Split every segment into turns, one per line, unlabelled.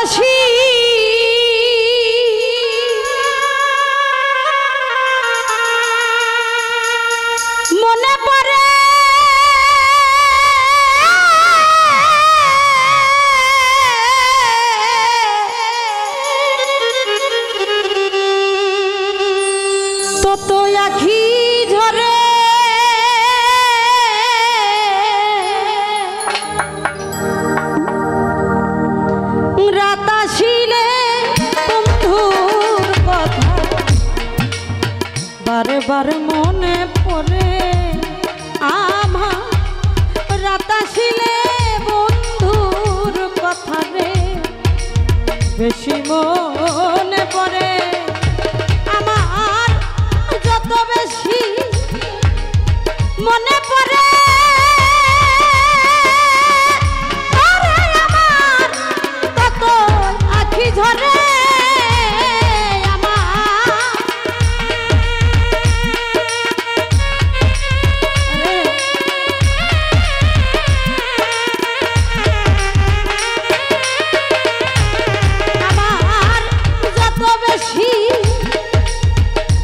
বাসি মনে পড়ে তত আখি ঝরে রাত আসিলে বন্ধুর কথা বারে বারে মনে পড়ে আমার রাত আসিলে বন্ধুর কথা রে বেশি মনে পড়ে আমার যত বেশি মনে পড়ে আমার তত আখি ঝরে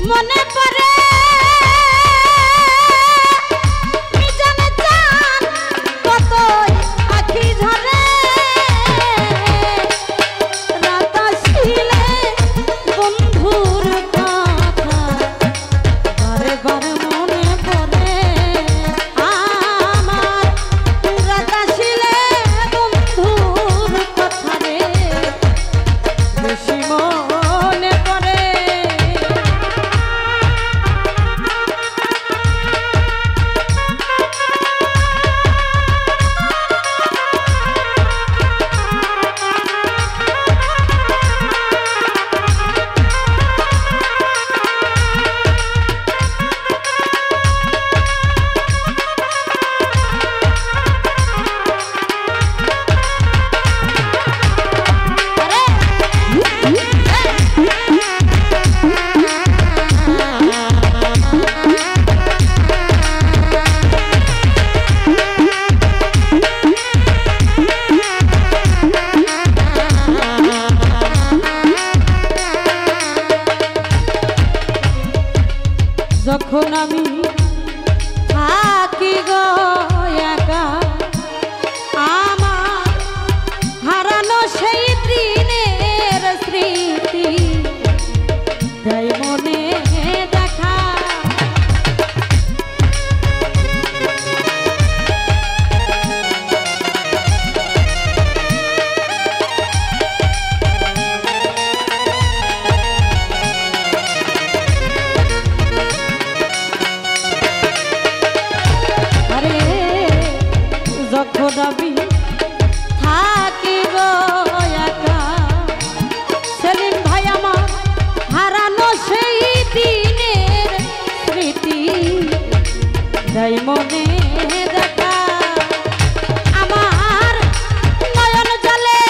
মনে পড়ে জানে জান কত আখি ঝরে রাত আসিলে বন্ধুর কথা বারে বারে মনে পড়ে আমার রাত আসিলে বন্ধুর কথা রে বেশি মনে পড়ে যখন আমি থাকি গো একা আমার হারানো সেই দিনের স্মৃতি তাই মনে দেখা যখন আমি থাকি গো একা সেলিম ভাই আমার হারানো সেই দিনের স্মৃতি তাই মনে দেখা আমার নয়ন জলে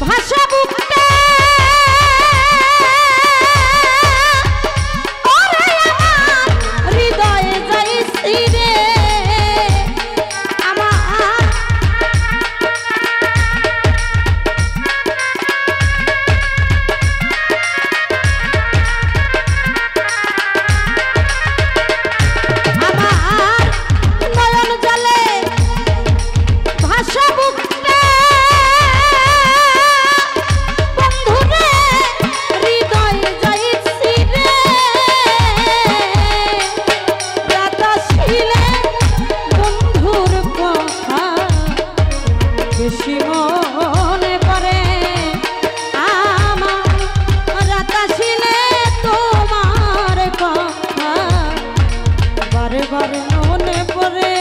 ভাষা বুকটা হৃদয়ে যাইছি রে বেশি মনে পড়ে আমার রাত আসিলে তোমার কথা বারে বারে মনে পড়ে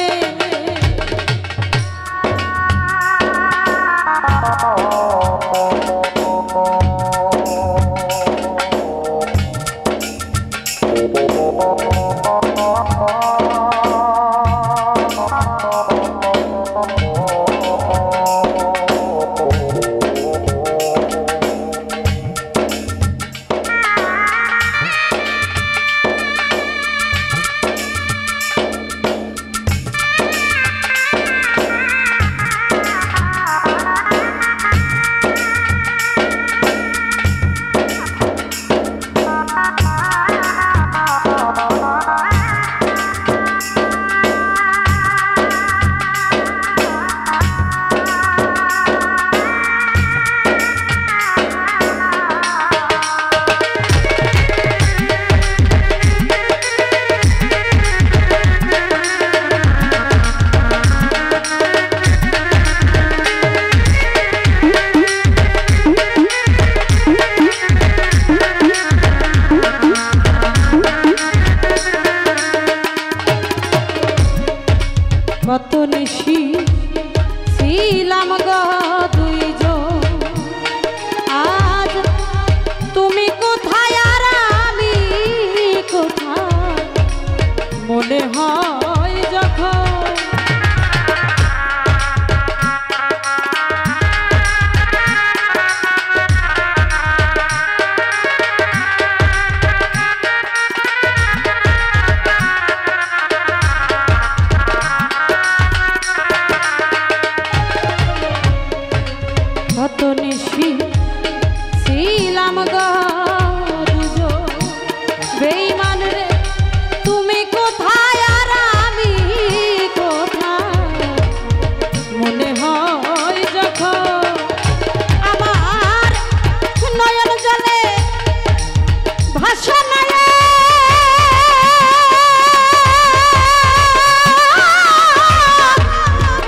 ছিলাম গো দুইজন, আজ তুমি কোথায় আর আমি কোথায়, মনে হয় যখন কত নিশি ছিলাম গো দুজন, বেঈমান রে তুমি কোথায় আর আমি কোথায়, মনে হয় যখন আমার নয়ন জলে ভাষণ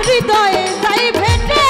হৃদয়ে যাই ভেটে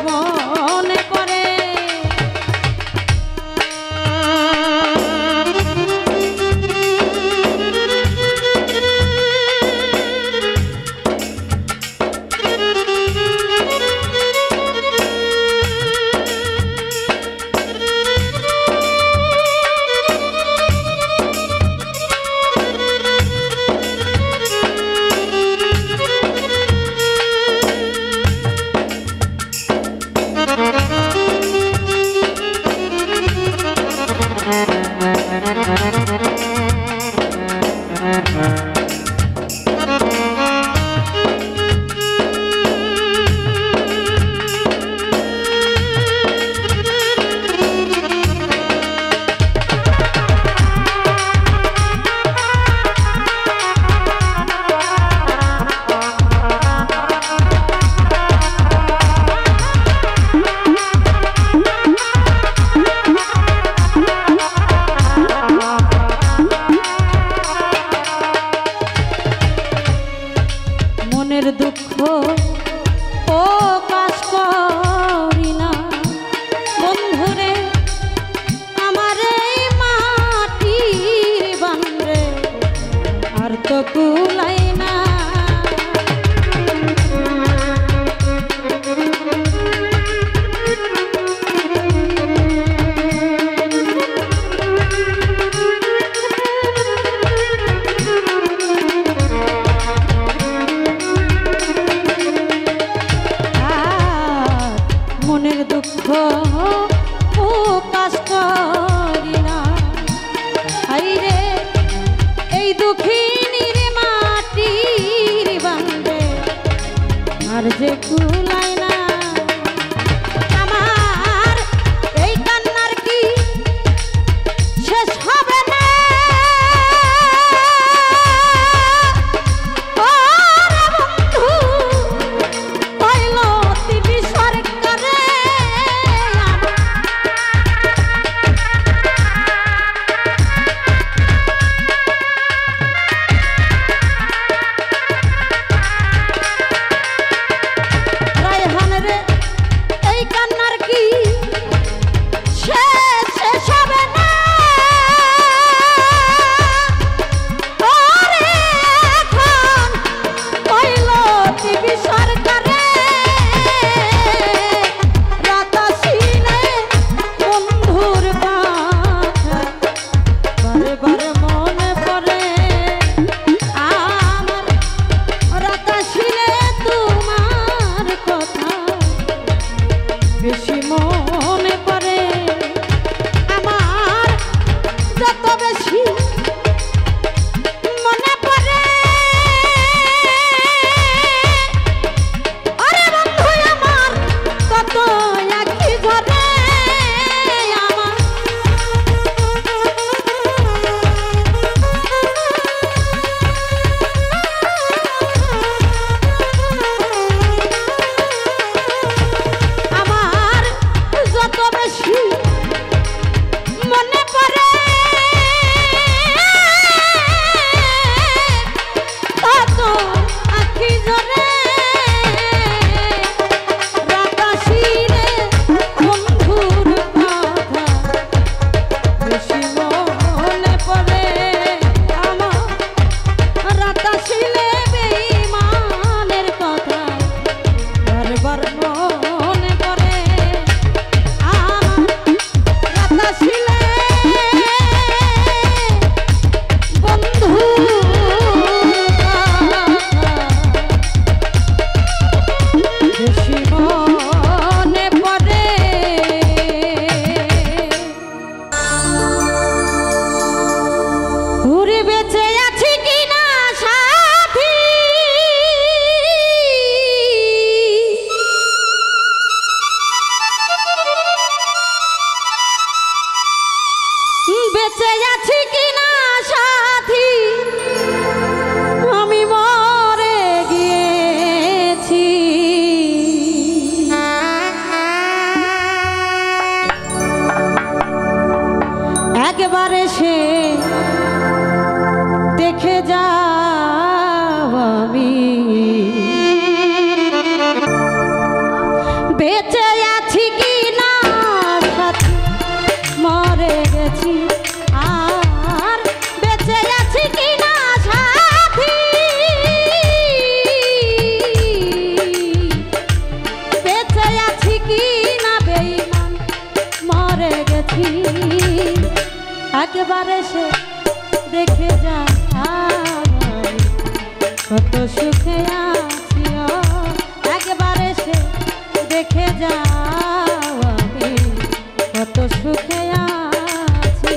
মনে করে একবার এসে দেখে যাও আমি বেঁচে আছি কি না, সাথী মরে গেছি আর বেঁচে আছি কি না সাথী, বেঁচে আছি কি না বেঈমান মরে গেছি। একবারে সে দেখে যা কত সুখে আছি, একবারে সে দেখে যাও আমি কত সুখে আছি।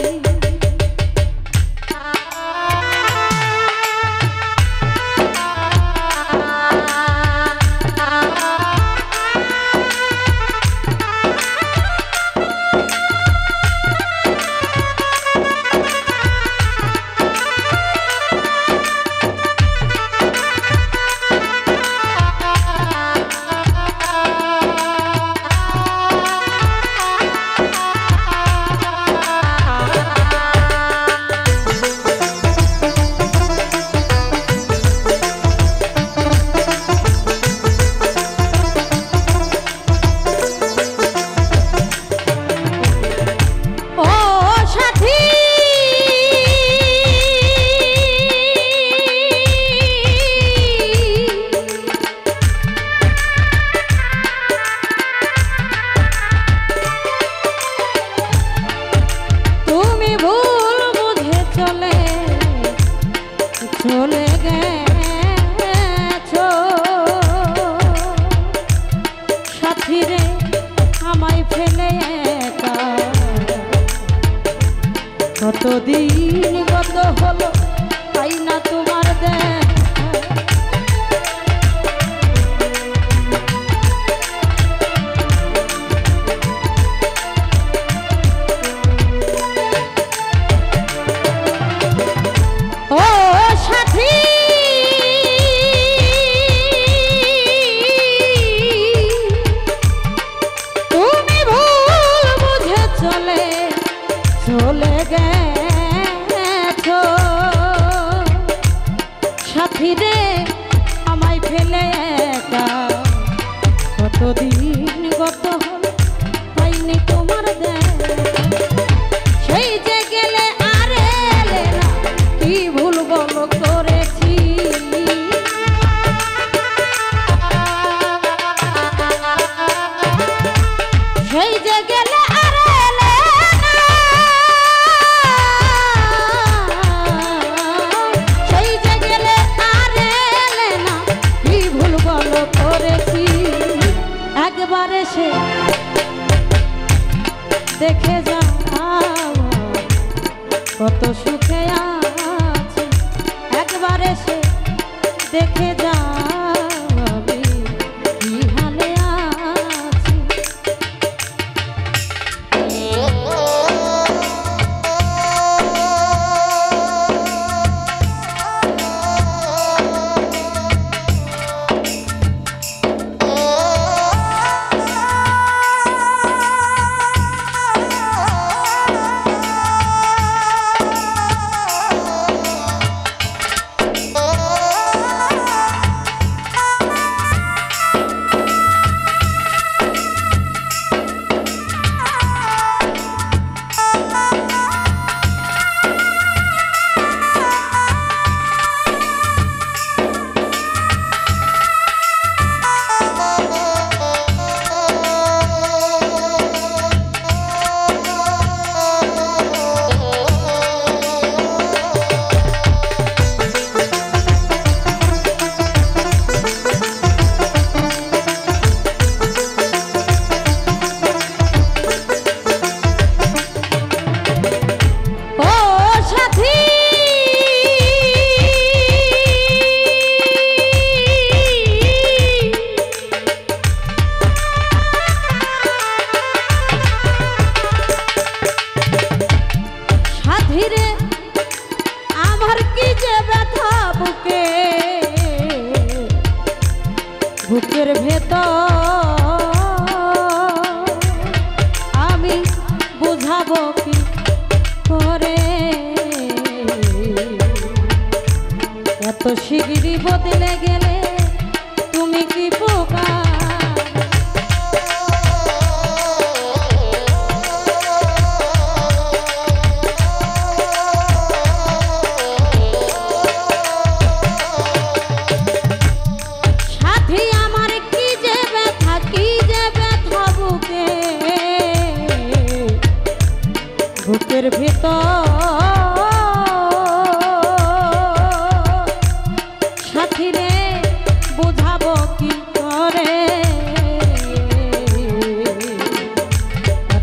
চলে গেছো সাথী রে আমায় ফেলে একা, কতদিন কত হলো তাই না তোমার দেখা। চলে গেছো সাথী রে আমায় ফেলে একা, কতদিন গত হল পাইনি তোমার দেখা। সেই যে গেলে আর এলে না, কি ভুল বলো করেছি, সেই যে গেলে আর এলে না, সেই যে গেলে আর এলে না, কি ভুল বলো করেছি। একবার এসে দেখে যাও কত সুখে আছি, একবার এসে দেখে যাও আমি কি হালে আছি।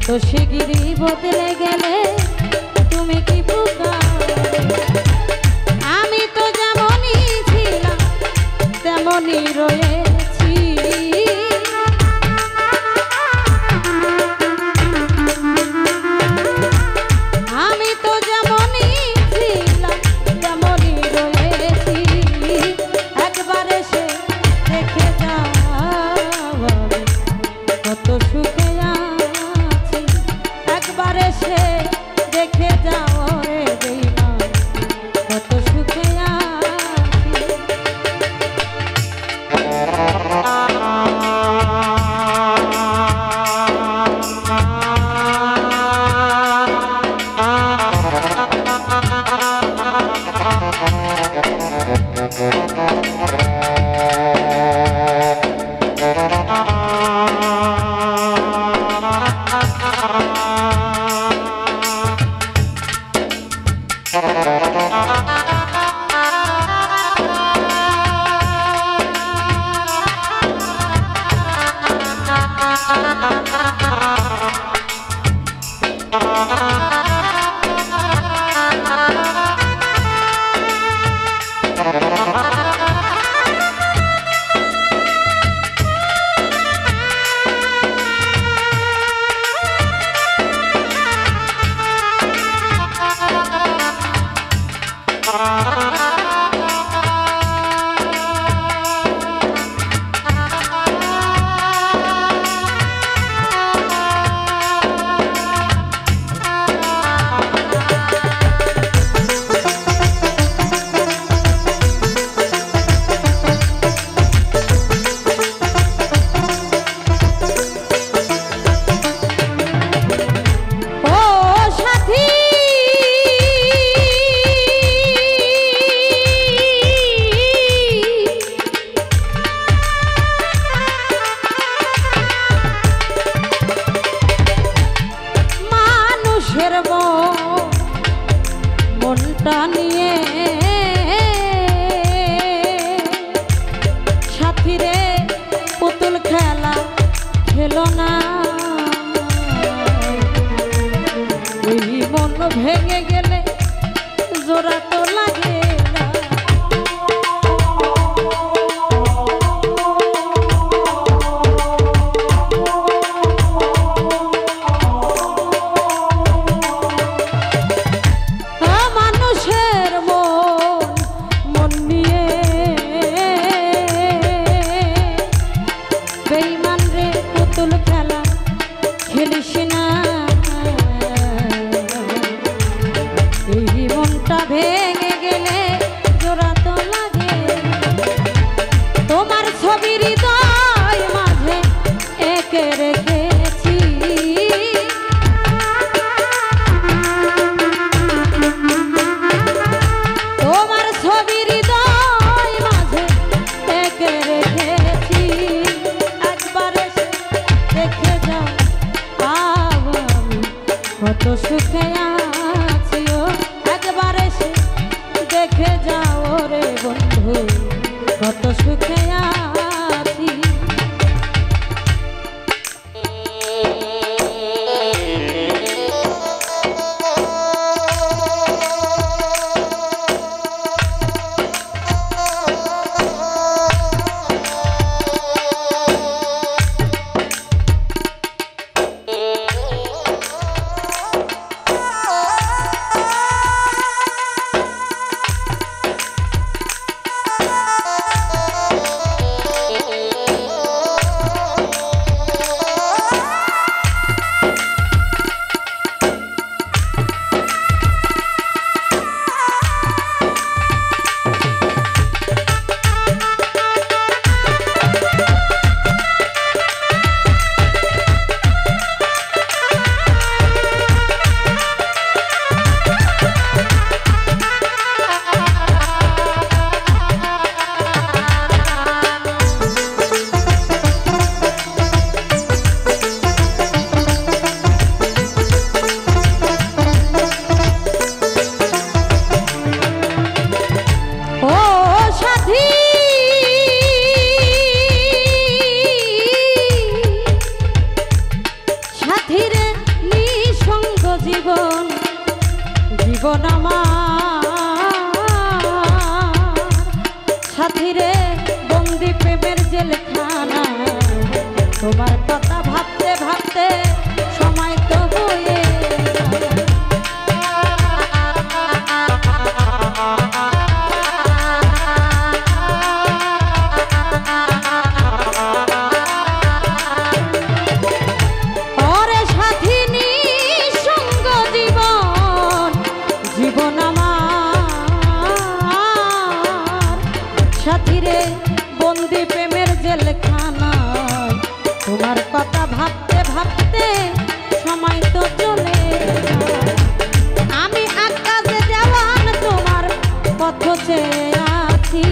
কত শিগগিরই বদলে গেলে তুমি কি পোকা আমি তো যেমনই ছিলাম তেমনই রয়েছি আমি তো যেমনই ছিলাম তেমনই রয়েছি একবার এসে দেখে যাও কত সুখে আছি একবার এসে দেখে যাও রে বেঈমান কত সুখে আছি মনটা নিয়ে সাথীরে পুতুল খেলা খেলো না ওই মন ভেঙে গেলে জোড়া তো লাগে না বেঈমান রে পুতুল খেলা খেলিস না এই মনটা ভেঙে গেলে জোড়া তো লাগে তোমার ছবি হৃদয় মাঝে একে রেখেছি তোমার ছবি হৃদয় মাঝে একে রেখেছি দেখে যাও আমি কত সুখে আছি ও একবার এসে দেখে যাও রে বন্ধু কত সুখে আছি জীবন আমার সাথী রে বন্দি প্রেমের জেলখানা তোমার কথা ভাবতে ভাবতে সময় তো বয়ে সাথীরে বন্দি প্রেমের জেলখানায় তোমার কথা ভাবতে ভাবতে সময় তো চলে আমি আকাশে দেওয়ান তোমার পথ চেয়ে আছি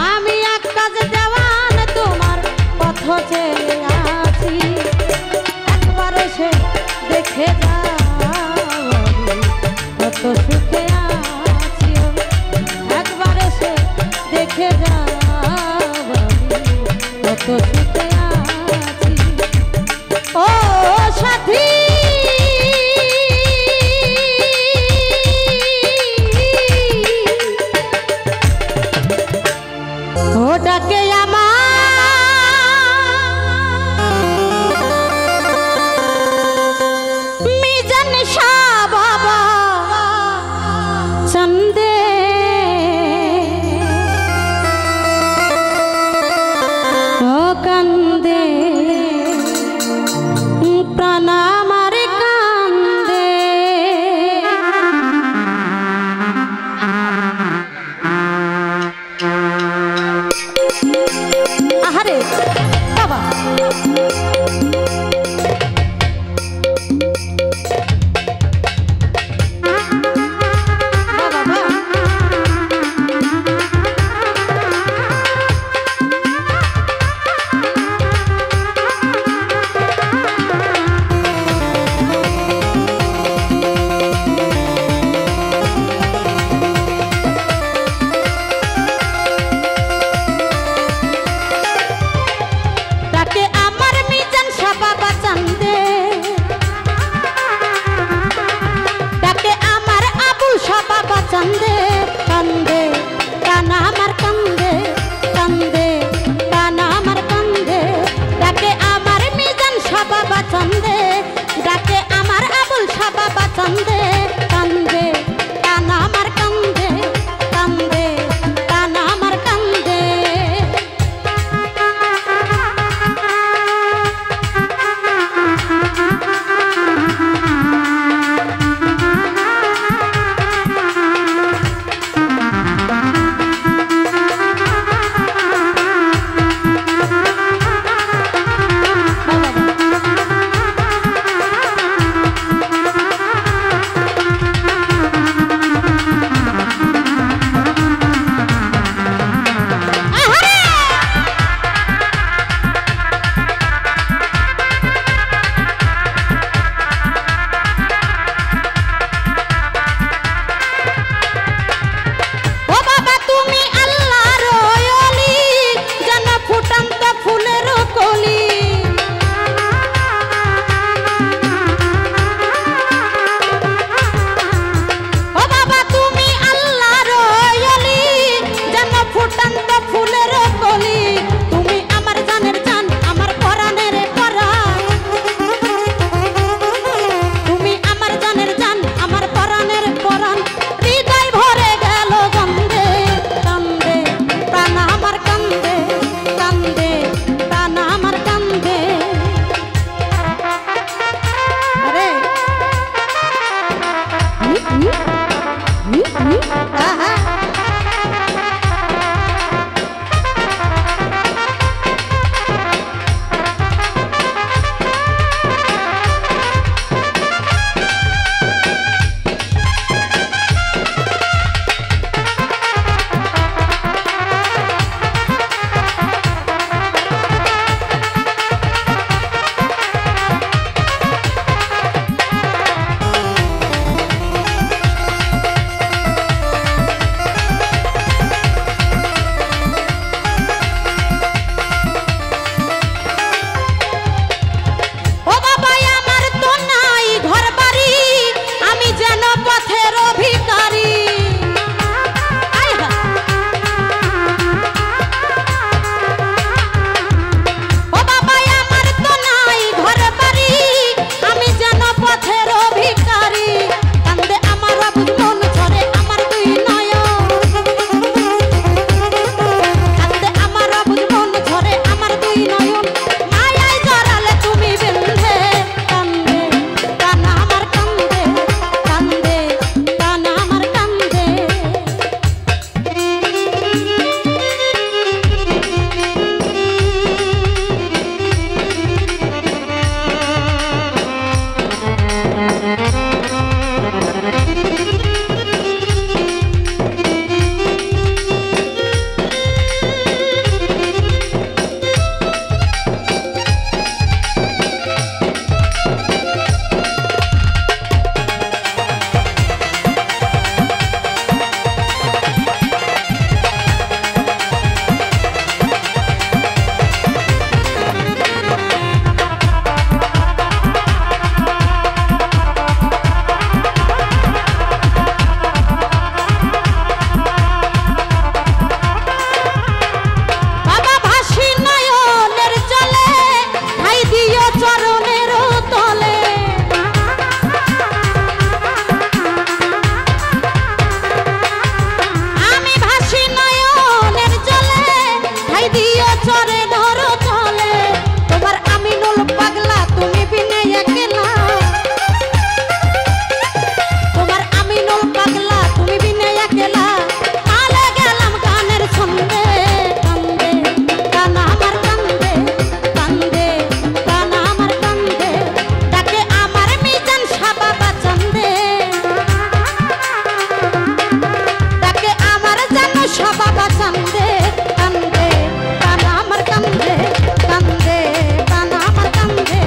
আমি আকাশে দেওয়ান তোমার পথ চেয়ে আছি একবার এসে দেখে যা কত সুখে আছি একবার এসে দেখে যাও কত সুখে আছি ও সাথী ও ডাকে চন্দে ও কান্দে প্রাণ আমার কান্দে আহারে বাবা তাকে আমার বাবা কান্দে কান্দে প্রাণ আমার কান্দে কান্দে প্রাণ আমার কান্দে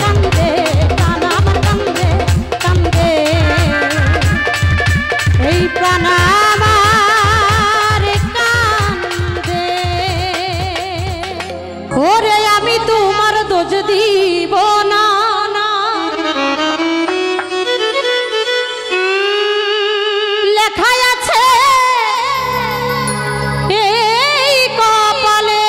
কান্দে প্রাণ আমার কান্দে কান্দে এই প্রাণ আমার কান্দে ওরে আমি তোমার দোষ দিব না লেখাই আছে এই কপালে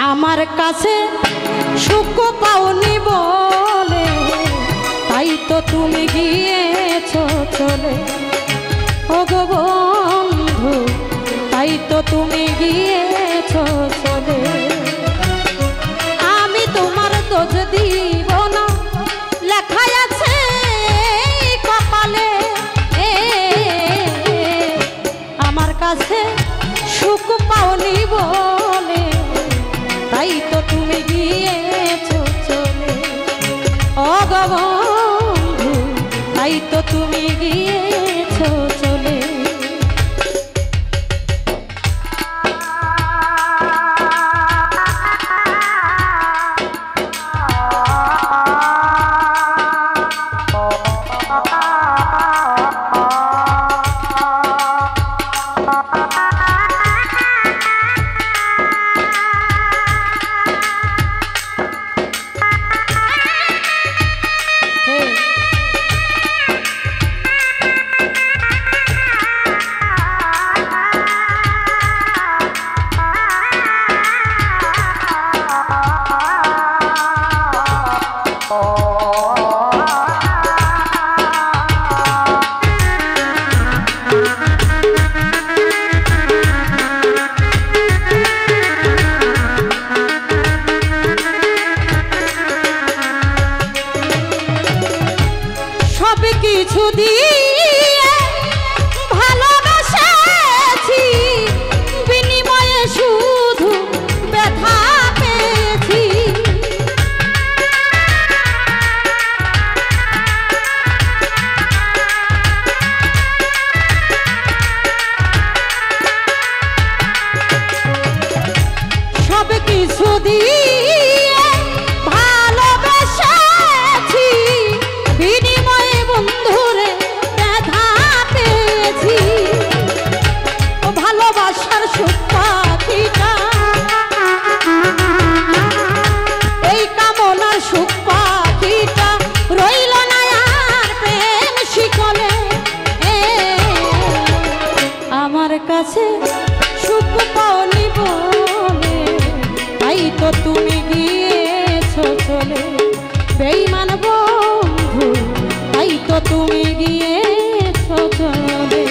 আমার কাছে সুখ পাওনি বলে তাই তো তুমি গিয়েছো চলে ও গো বন্ধু তাই তো তুমি গিয়েছো চলে আমি তোমার দোষ দিব না লেখাই আছে কপালে আমার কাছে সুখ পাওনি বলে তাই তো তুমি গিয়েছো চলে ও গো বন্ধু তাই তো তুমি গিয়েছো চলে কিছু দিয়ে ভালোবাসেছি বিনিময়ে শুধু ব্যথা পেয়েছি সব কিছু দিয়ে বন্ধুরে ব্যথা পেয়েছি ও ভালোবাসার সুখ পাখিটা এই কামনার সুখ পাখিটা রইল না আর প্রেম শিকলে আমার কাছে সুখ পাওনি বলে তাই তো তুমি গিয়েছো চলে বেঈমান বন্ধু তাই তো তুমি গিয়েছো চলে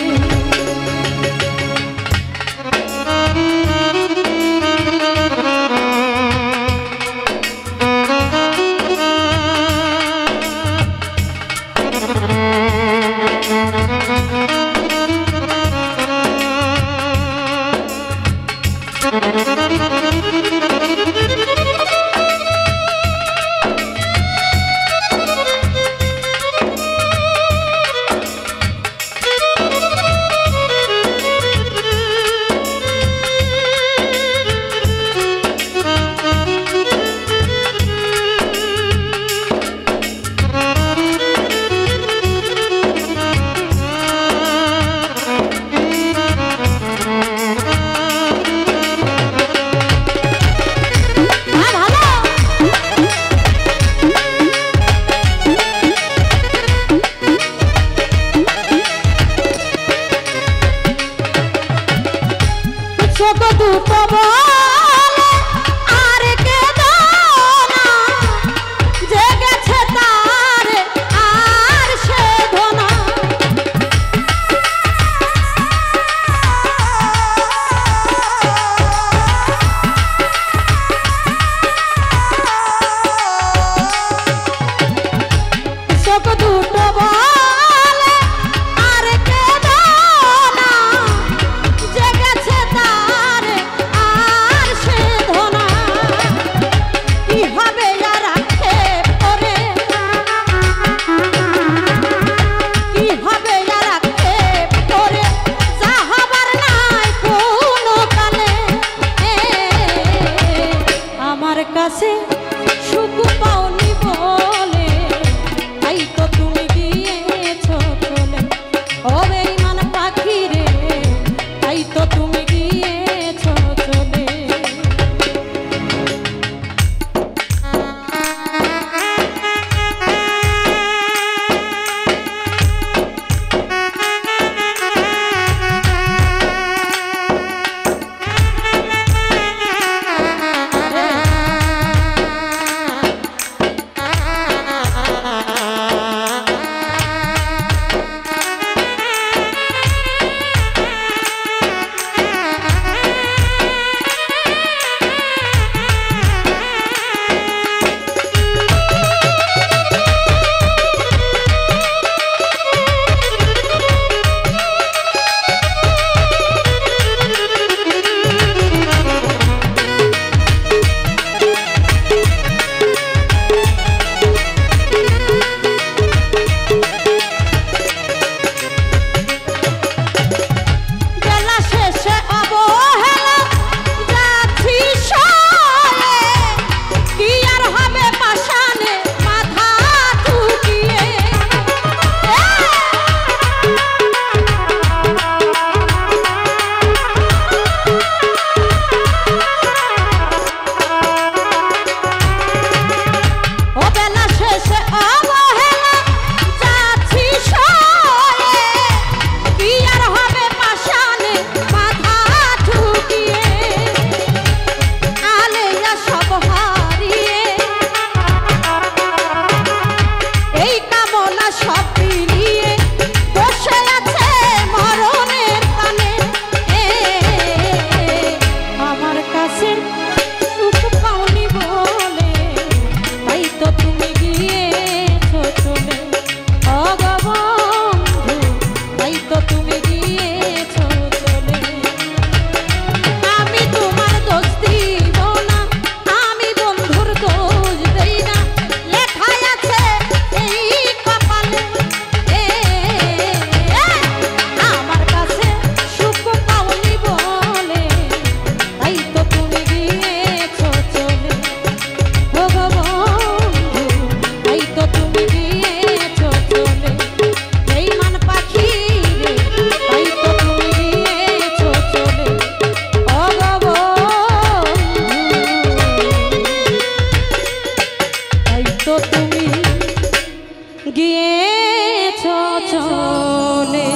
গিয়েছ চলে।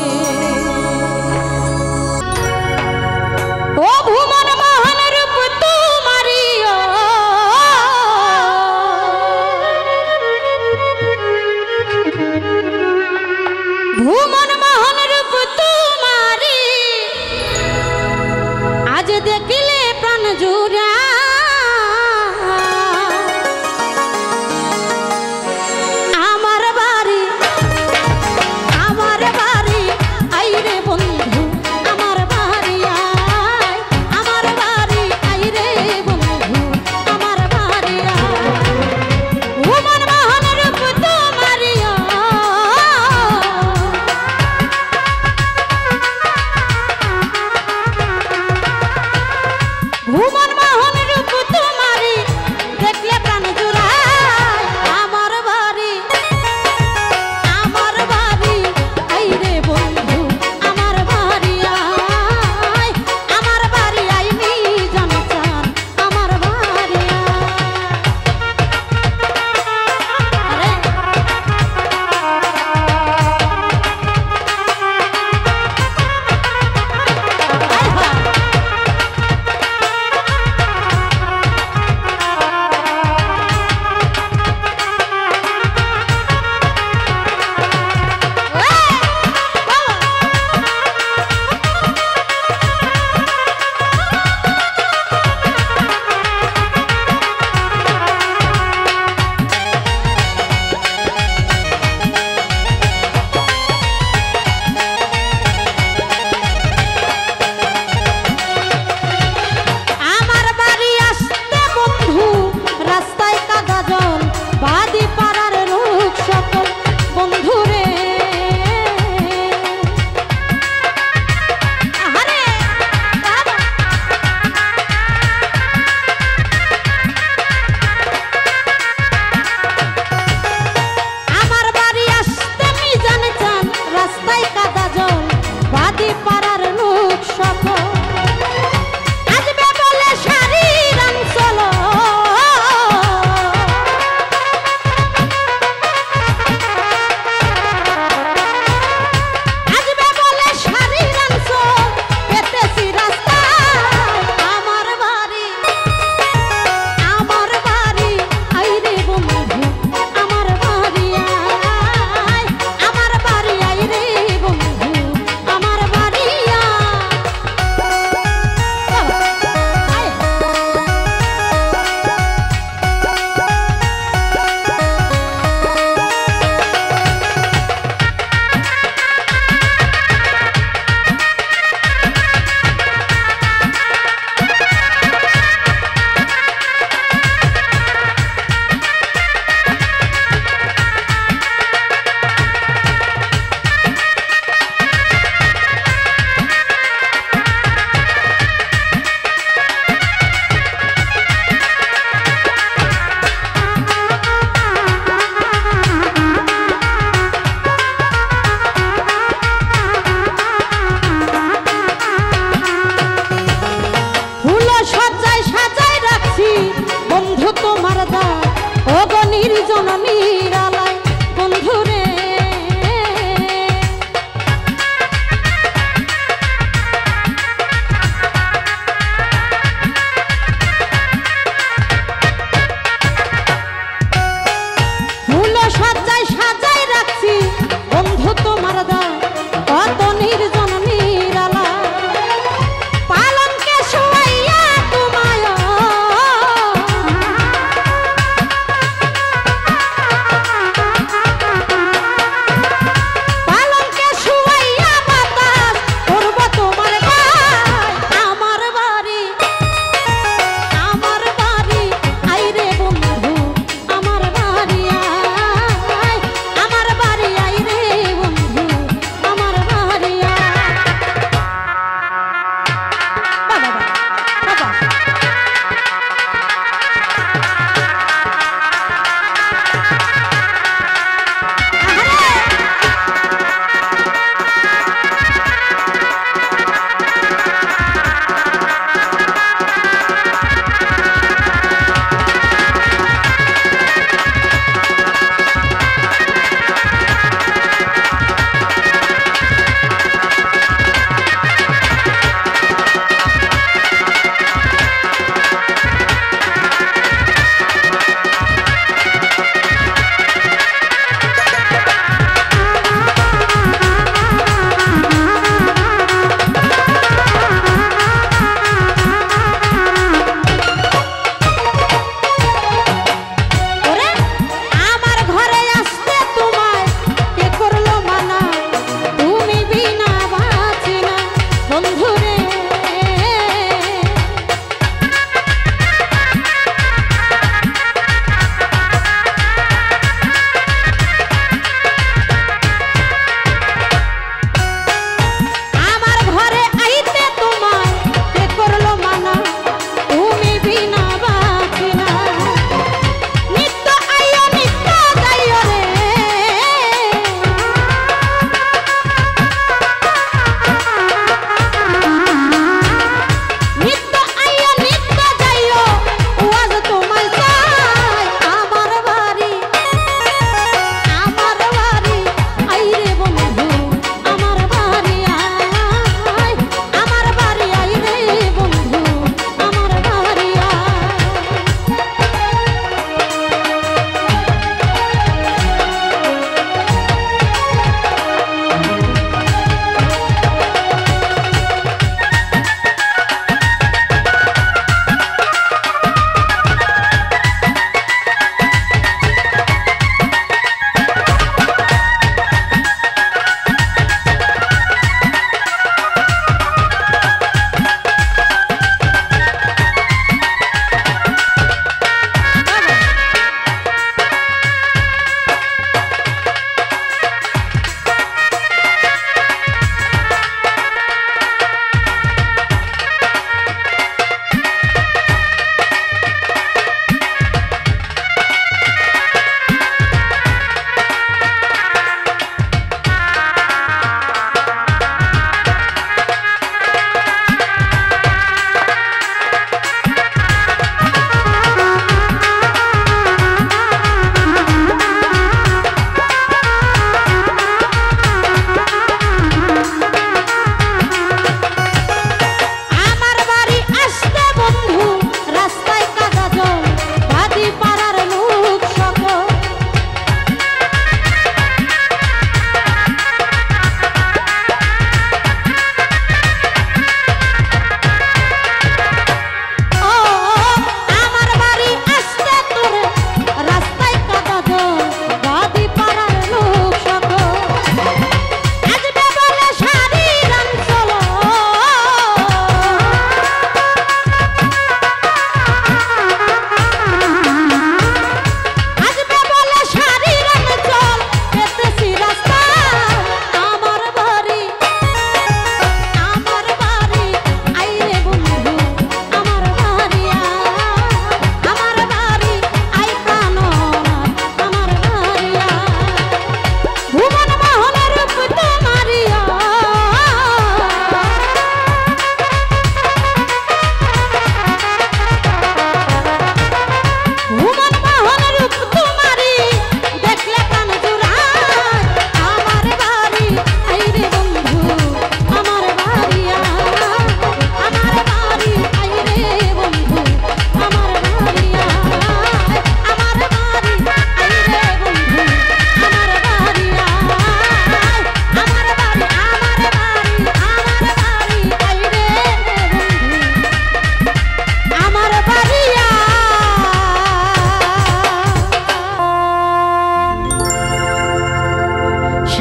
ও ভুমন মোহন রূপ তোমারি, ভুমন মোহন রূপ তোমারি, আজ দেখিলে প্রাণ জুড়া।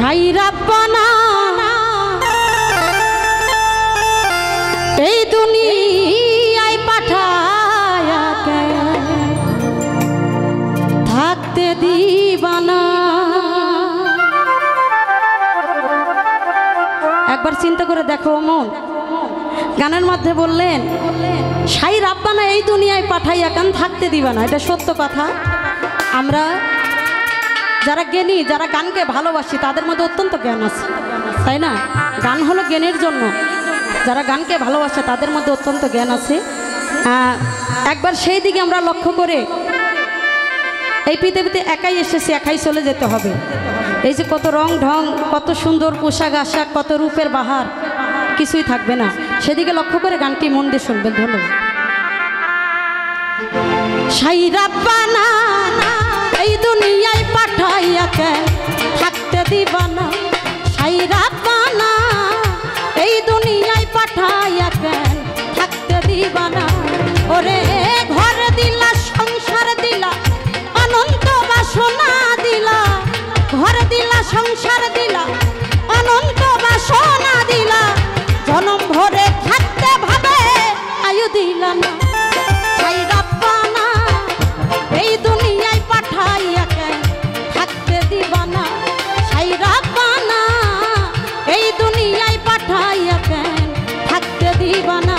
হাই রাব্বানা এই দুনিয়ায় পাঠায়া থাকতে দিবানা। একবার চিন্তা করে দেখো মন, গানের মধ্যে বললেন সাই রাব্বানা এই দুনিয়ায় পাঠাইয়া কেন থাকতে দিবা না। এটা সত্য কথা। আমরা যারা জ্ঞানী, যারা গানকে ভালোবাসি তাদের মধ্যে অত্যন্ত জ্ঞান আছে, তাই না? গান হলো জ্ঞানের জন্য। যারা গানকে ভালোবাসে তাদের মধ্যে অত্যন্ত জ্ঞান আছে। একবার সেই দিকে আমরা লক্ষ্য করে, এই পৃথিবীতে একাই এসেছি, একাই চলে যেতে হবে। এই যে কত রং ঢং, কত সুন্দর পোশাক আশাক, কত রূপের বাহার, কিছুই থাকবে না। সেদিকে লক্ষ্য করে গানটি মন দিয়ে শুনবেন। ধন্যবাদ। সাই রাব্বানা এই দুনিয়ায় পাঠাইয়া কেন থাকতে দিবা না। সাই রাব্বানা এই দুনিয়ায় পাঠাইয়া কেন থাকতে দিবা না। ওরে ঘর দিলা, সংসার দিলা, অনন্ত বাসনা দিলা। ঘর দিলা, সংসার দিলা, অনন্ত বাসনা দিলা। জনম ভরে থাকতে ভাবে আয়ু দিলা না। সাই রাব্বানা এই দুনিয়ায় পাঠাইয়া কেন থাকতে দিবা না। সাই রাব্বানা এই দুনিয়ায় পাঠাইয়া কেন থাকতে দিবা না।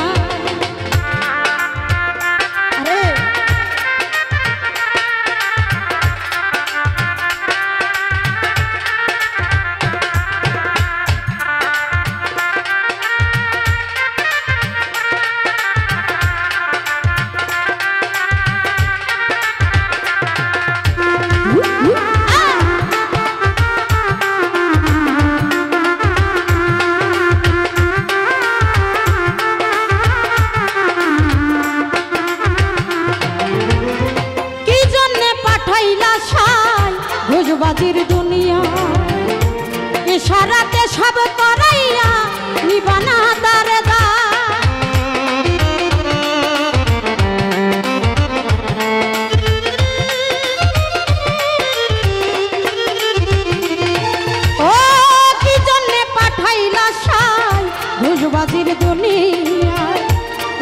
আরে বাজির দুনিয়া ইশারাতে সব করাইয়া নিবানা তারে দা। ও কি জন্যে পাঠাইলা সাই ঘুষবাজির দুনিয়া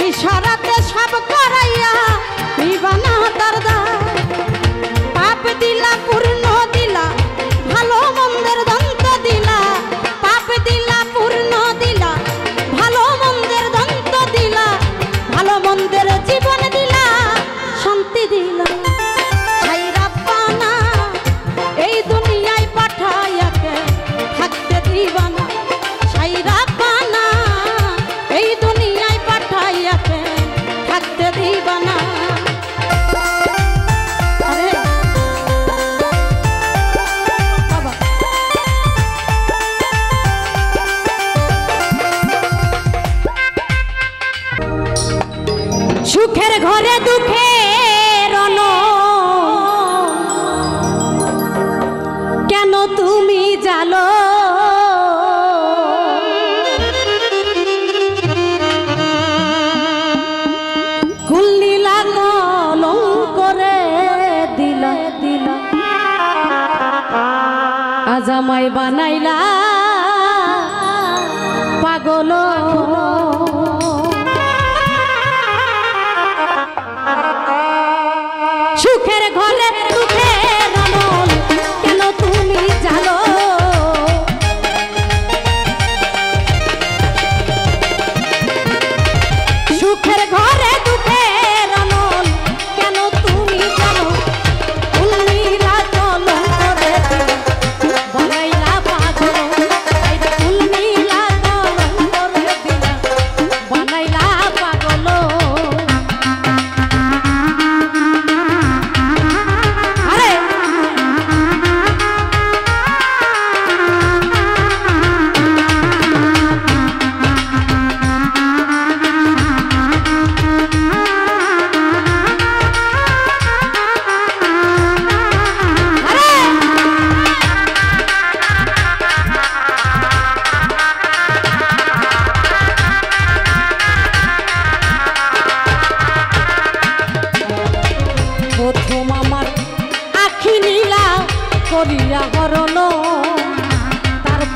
ইশারাতে সব করাইয়া নিবানা তার দা। পাপ দিলা পূর্ণ দিলা, ভালো মন্দের দন্ত দিলা। পাপ দিলা পূর্ণ দিলা, ভালো মন্দের দন্ত দিলা। ভালো মন্দের জীবন দিলা, শান্তি দিলা। সাই রাব্বানা এই দুনিয়ায় পাঠাইয়া কেন থাকতে দিবা না। সাই রাব্বানা এই দুনিয়ায় পাঠাইয়া কেন থাকতে দিবা না। সুখের ঘরে দুঃখের কেন তুমি জানো। কুল নীলা কলঙ্ক করে দিলা দিলা। আজ আমায় বানাইলা পাগল। সুখের ঘরে দুঃখের আমল কেন তুমি জানো। সুখের ঘরে দুঃখের আমল কেন তুমি জানো। কুল নীলা কলঙ্ক করে দিলা বানাইলা পাগল। কুল নীলা কলঙ্ক করে দিলা বানাইলা পাগল।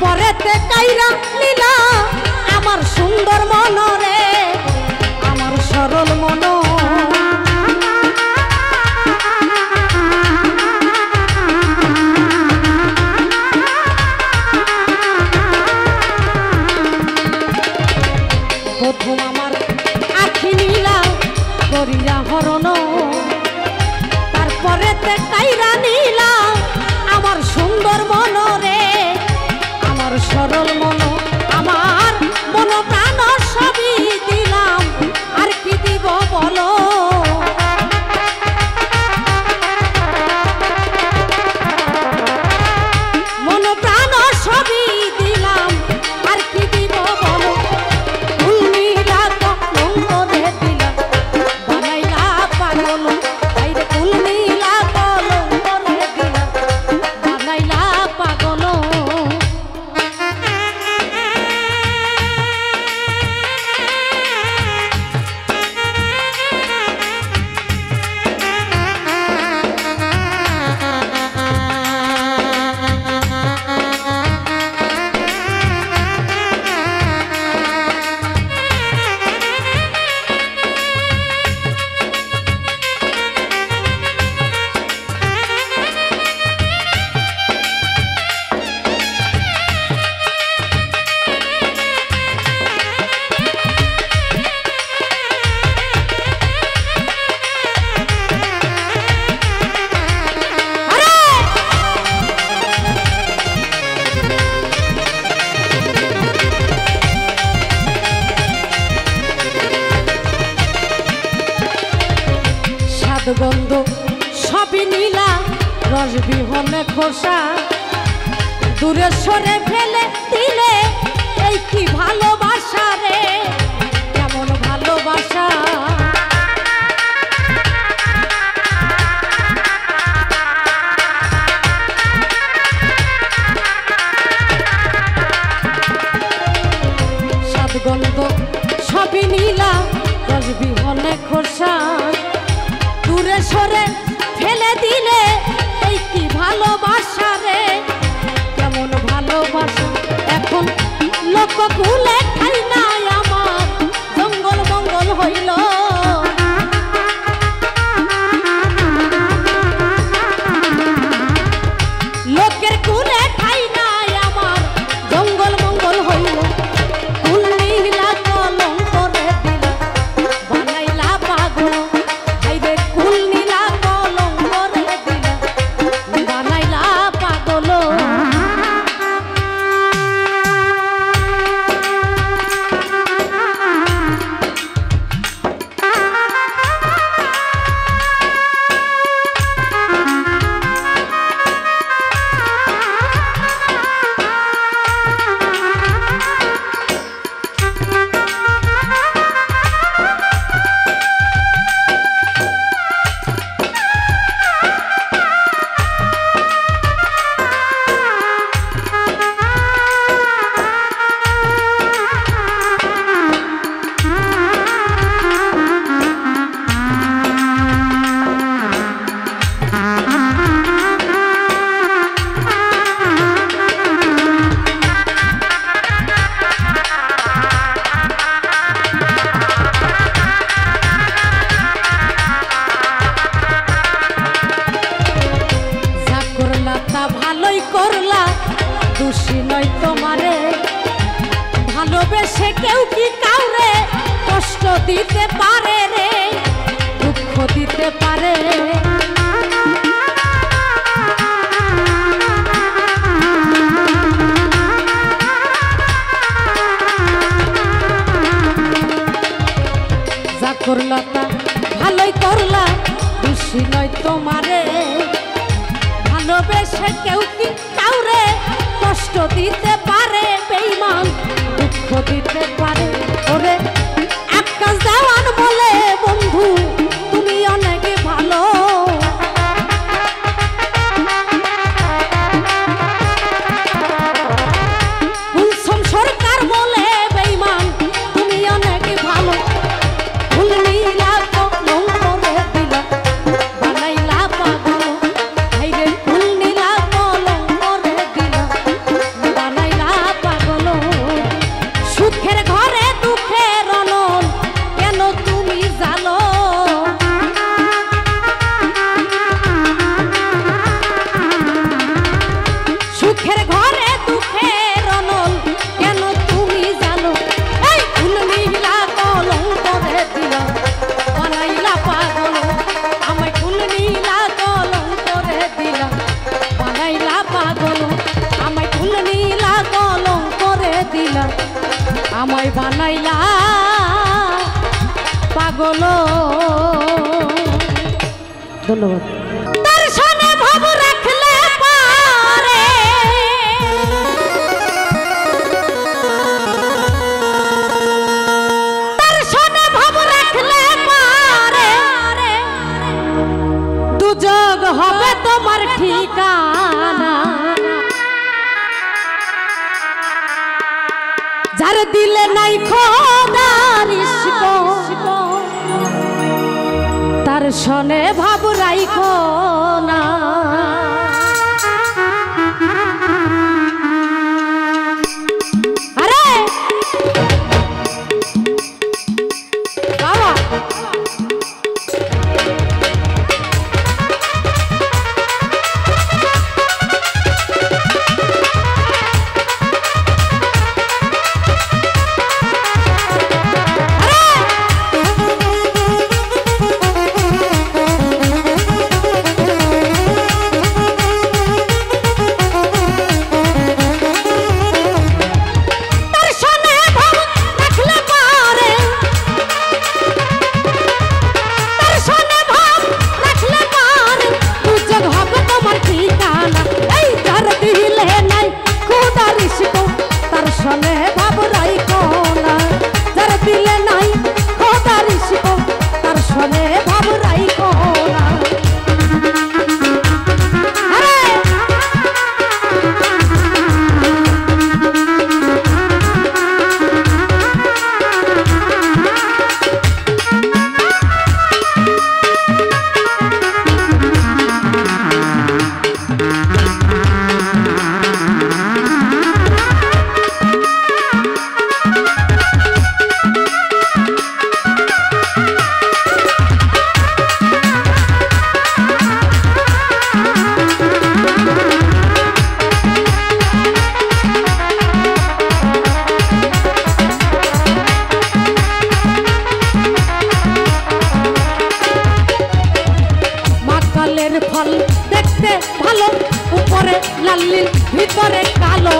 তারপরেতে কাইরা লীলা আমার সুন্দর মনরে আমার সরল মন প্রথম আমার আখি নীলা করিয়া হরণ তারপরেতে কাইরা নীলা আমার সুন্দর মনরে আমার সরল মন আমার মন প্রাণ সবই দিলাম আর কি দিব বলো মন প্রাণ সবই দিলাম আর কি দিব বলো ফুল নীলা কলঙ্করে দিলাম বানাইলা পাগল আইরে ফুল নীলা কলঙ্করে দিলাম বানাইলা পাগল গন্ধ সবই নীলা রস বিহনে খোসা দূরে সরে ফেলে দিলে এই কি ভালোবাসা রে কেমন ভালোবাসা সাত গন্ধ সবই নীলা রস বিহনে খোসা দূরে সরে ফেলে দিলে এই কি ভালোবাসা রে কেমন ভালোবাসা এখন লোক কুলে খাই নাই আমার জঙ্গল মঙ্গল হইল লোকের কুলে খাই নাই আমার জঙ্গল মঙ্গল হইল ফুল নীলা কলঙ্করে দিলা বানাইলা পাগল করলা দোষী নয় তোমারে ভালোবেসে কেউ কি কাউরে কষ্ট দিতে পারে রে দুঃখ দিতে পারে যা করলা তা ভালোই করলা দোষী নয় তোমারে ভালোবেসে কেউ কি কাউরে কষ্ট দিতে পারে বেঈমান দুঃখ দিতে পারে ওরে এক কাজ দেওয়ান বলে বন্ধু তুমি অনেক ভালো কুলসুম সরকার বলে বেঈমান তুমি অনেক ভালো ফুল নীলা কলঙ্করে দিলা বানাইলা পাগল হাইরে ফুল নীলা কলঙ্করে দিলা বানাইলা আমায় বানাইলা পাগল। ধন্যবাদ। দর্শনে ভাব রাখলে পারে, দর্শনে ভাব রাখলে পারে, দুযোগ হবে তোমার ঠিকানা। যার দিলে নাই খোদার ইশক, তার সনে ভাব রাইখো না। আরে বাবা সনে ভাব রাইখো না। যার দিলে নাই খোদার ইশক, তার সনে ভাব রাইখো না। ফল দেখতে ভালো, উপরে লাল নীল ভিতরে কালো।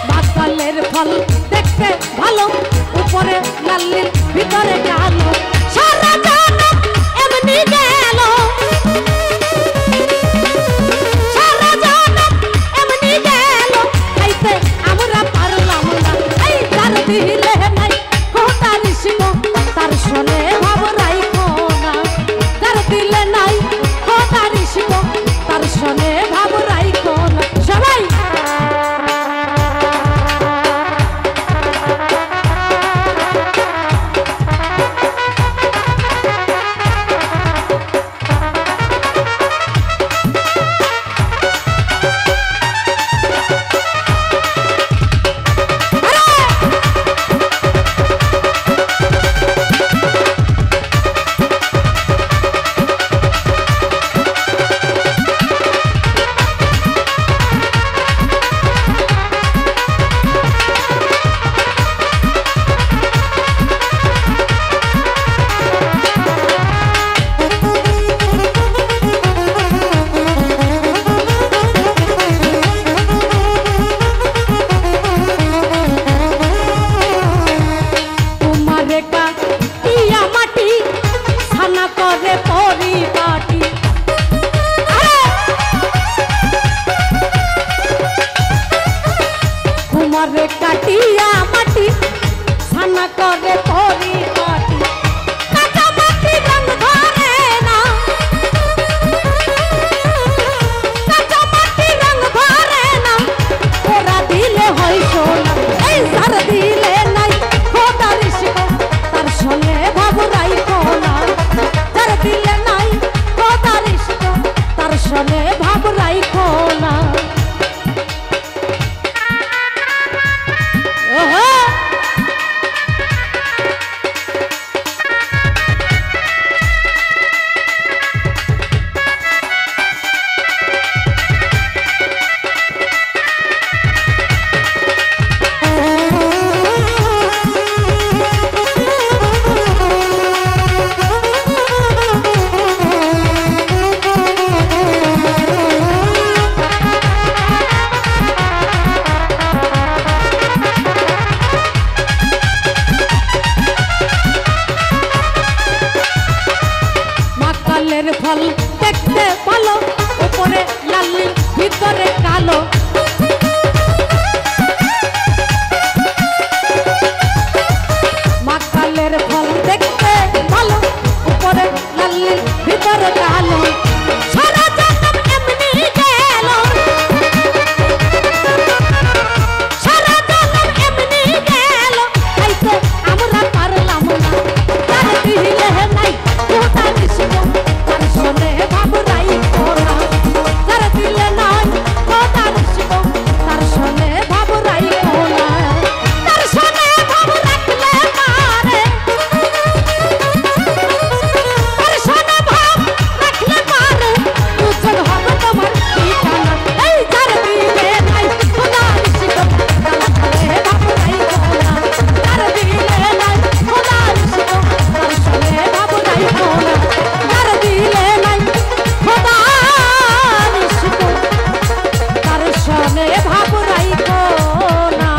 বাগালের ফল দেখতে ভালো, উপরে লাল নীল ভিতরে কালো। সারা জনম এমনি গেল, সারা জনম এমনি গেল, খাইতে আমরা পারলাম না। এই তার দিলে নাই খোদার ইশক, তার সনে ভাব রাইখো না। যার দিলে নাই খোদার ইশক, তার সনে ভাব রাইখো না। সবাই ভিতরে কালো মাকালের ফল দেখতে ভালো উপরে লাল ভিতরে কালো সারা জগৎ এমনি গেল সারা জগৎ এমনি গেল তাইতো আমরা পারলাম না তার দিলে নাই কোটা নিশিব তার শুনে ভাবরাই কোনা তার দিলে নাই কোটা নিশিব তার শুনে ভাবরাই কোনা তার শুনে ভাব রাখলে পারে তার শুনে ভাব রাখলে পারে উজ্জ্বল হবে তোমার ঠিকানা এই তার দিলে নাই কোটা নিশিব তার শুনে ভাবরাই কোনা তার দিলে নাই কোটা নিশিব তার শুনে ভাবরাই কোনা তার দিলে নাই কোটা নিশিব তার শুনে ভাবরাই কোনা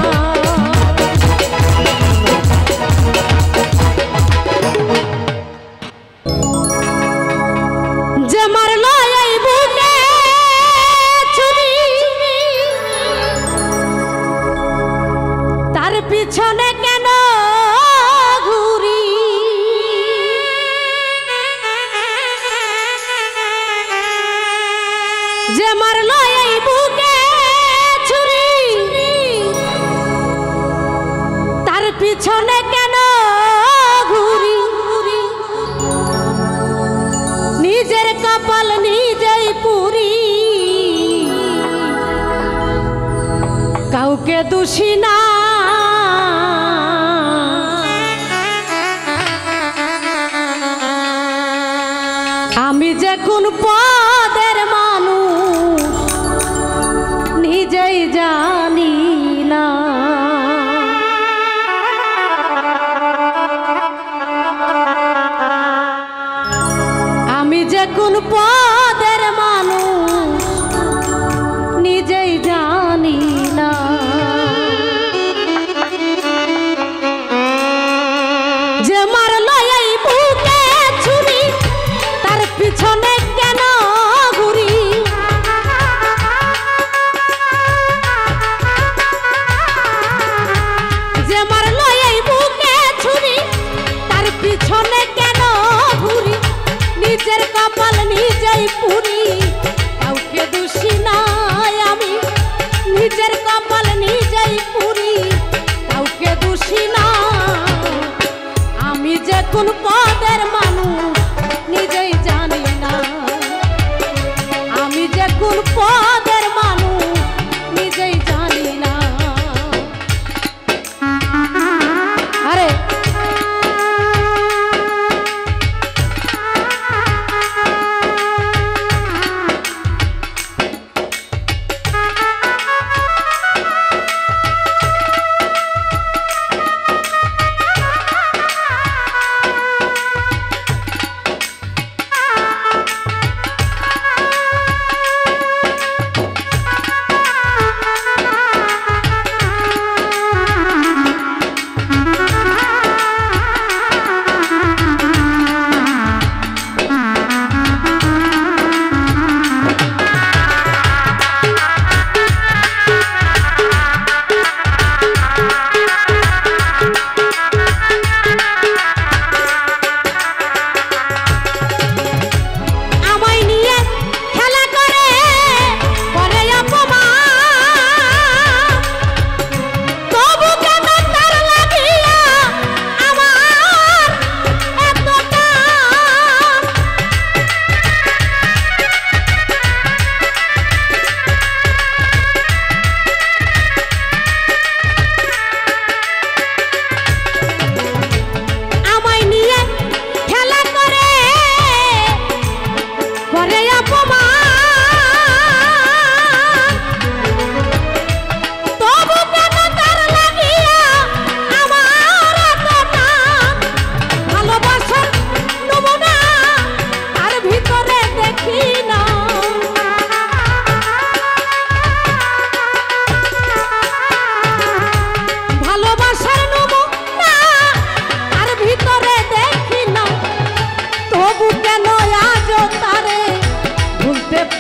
যে মারলো এই বুকে ছুরি তার পিছনে কেন ঘুরি যে মারলো এই বুকে ছুরি তার পিছনে কেন ঘুরি নিজের কপাল নিজেই পুরি কাউকে দোষী না আমি যে কোন পদের মানুষ নিজেই জানি না আমি যে কোন পদের মানুষ নিজেই জানি না যে মারলো এই বুকে ছুরি তার পিছনে কেন ঘুরি যে মারলো এই বুকে ছুরি তার পিছনে কেন ঘুরি নিজের কপাল নিজেই পুরি কাউকে দোষী নাই আমি নিজের কপাল নিজেই পুরি কাউকে দোষী না আমি যে কোন পদের মানুষ নিজেই জানি না আমি যে কোন পদের মানুষ নিজেই জানি না আরে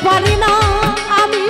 পারি না আমি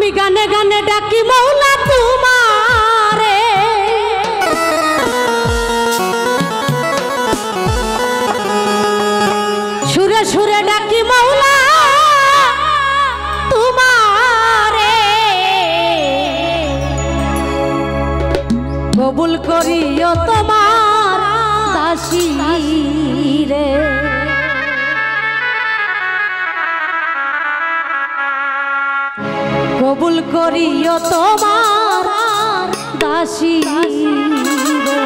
আমি গানে গানে ডাকি মৌলা তোমারে, সুরে সুরে ডাকি মৌলা তোমারে, কবুল করিও তোমার দাসী রে। কবুল করিও তোমার দাসী রে।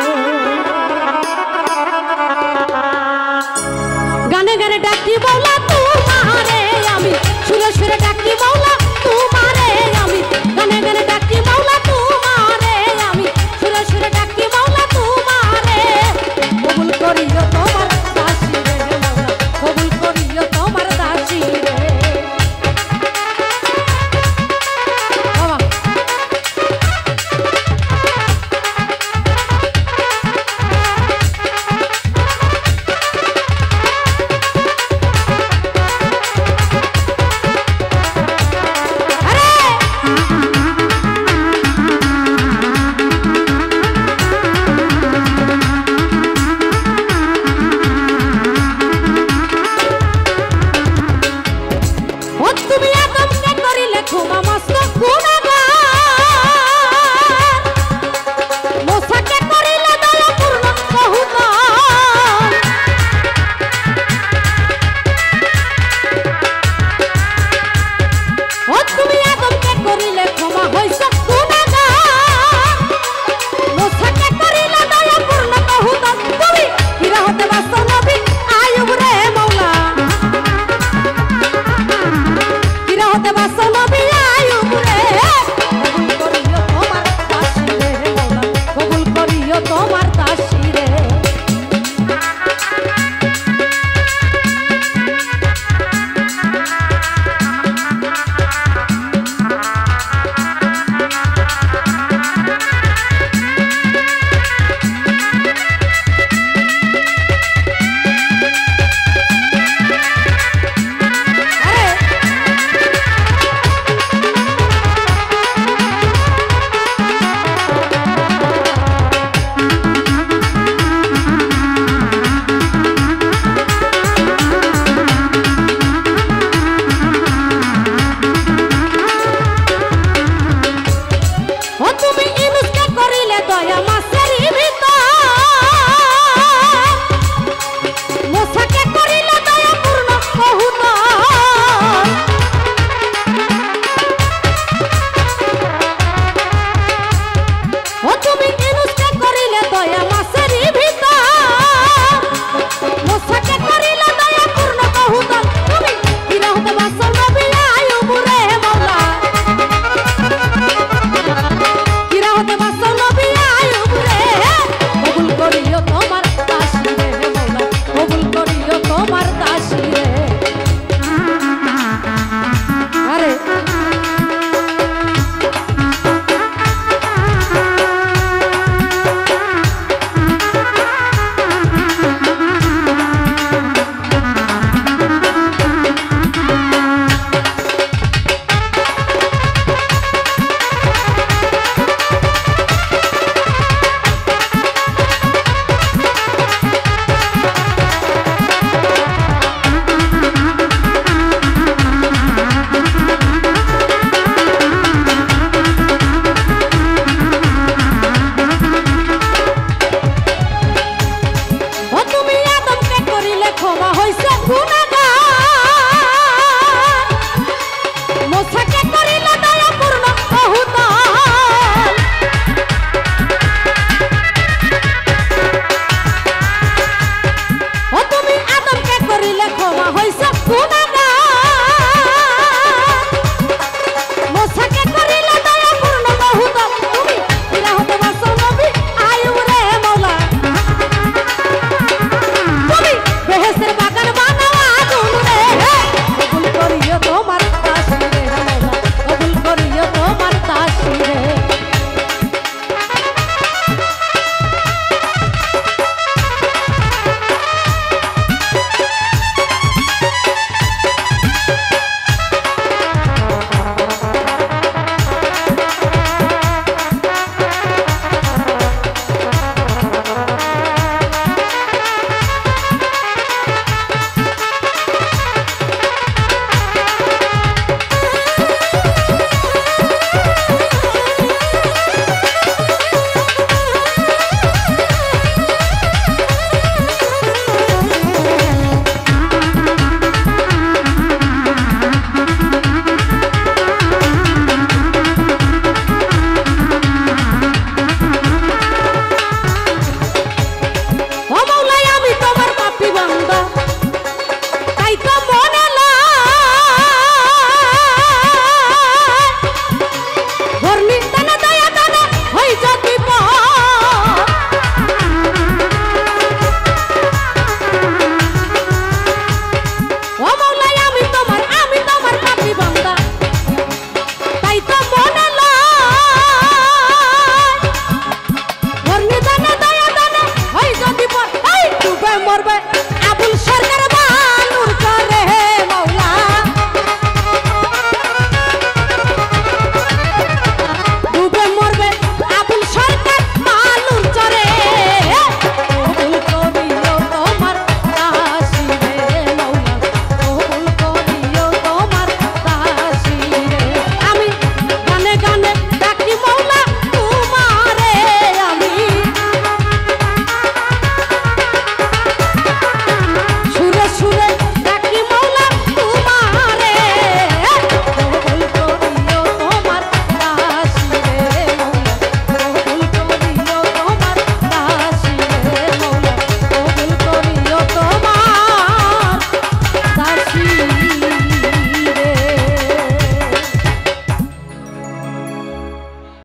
গানে গানে ডাকি মৌলা তোমারে আমি, সুরে সুরে ডাকি মৌলা তোমারে আমি, গানে গানে ডাকি মৌলা তোমারে আমি, সুরে সুরে ডাকি মৌলা তোমারে। কবুল করিও তোমার দাসী রে মৌলা, কবুল করিও তোমার দাসী রে।